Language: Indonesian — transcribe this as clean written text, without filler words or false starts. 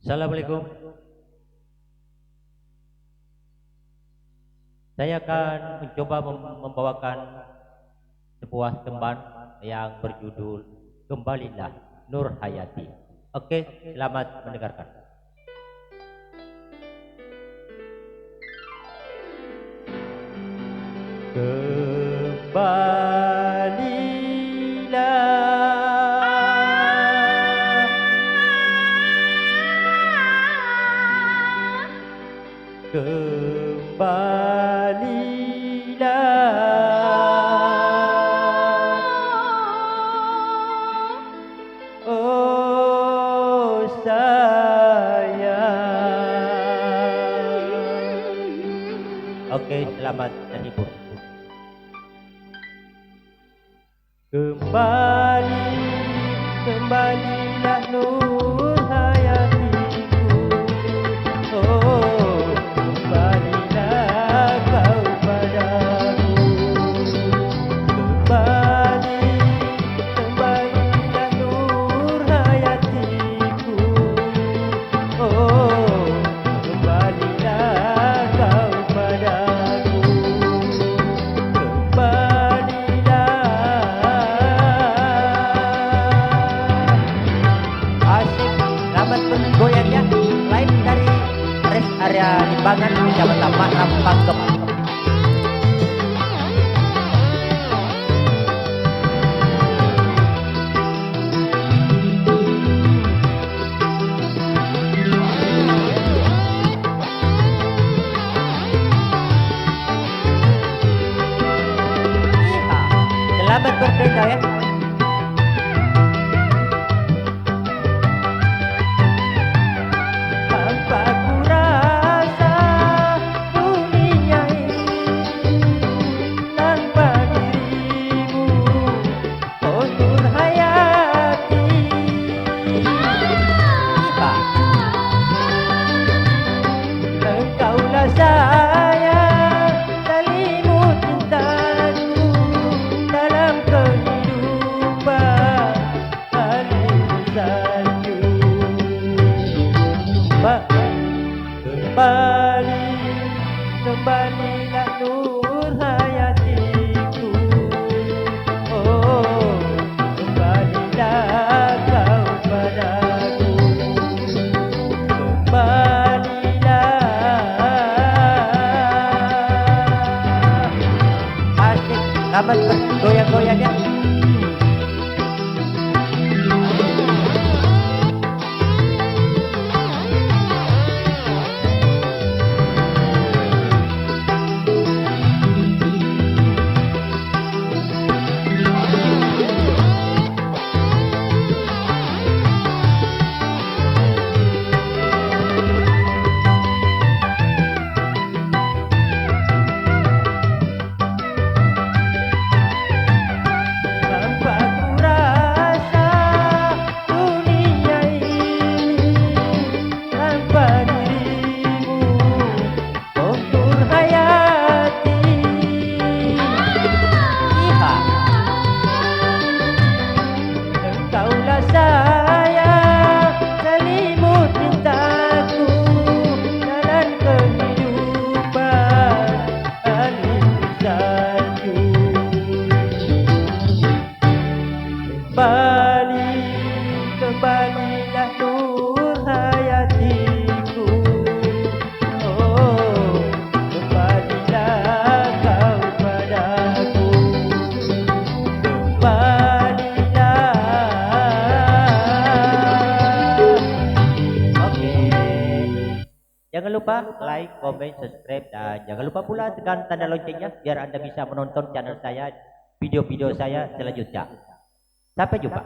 Assalamualaikum. Saya akan mencoba membawakan sebuah tembang yang berjudul Kembalilah Nur Hayati. Oke, selamat mendengarkan. Kembalilah, oh sayang. Oke, selamat terhibur. Kembalilah Nur Hayatiku. Oh, kembalilah kau padaku. Kembalilah Nur Hayatiku. Oh, kembalilah kau padaku. Goyangnya lain dari rest area Limbangan, Kecamatan Makram, Pangkep. Selamat bertenda ya. Kembalilah Nur Hayatiku. Oh, kembalilah kau padaku. Kembalilah. Asik, selamat bergoyang-goyang ya. Kembalilah Nur Hayatiku. Oh, kembalilah kau padaku. Kembalilah. Oke, jangan lupa like, comment, subscribe, dan jangan lupa pula tekan tanda loncengnya biar Anda bisa menonton channel saya, video-video saya selanjutnya. Sampai jumpa.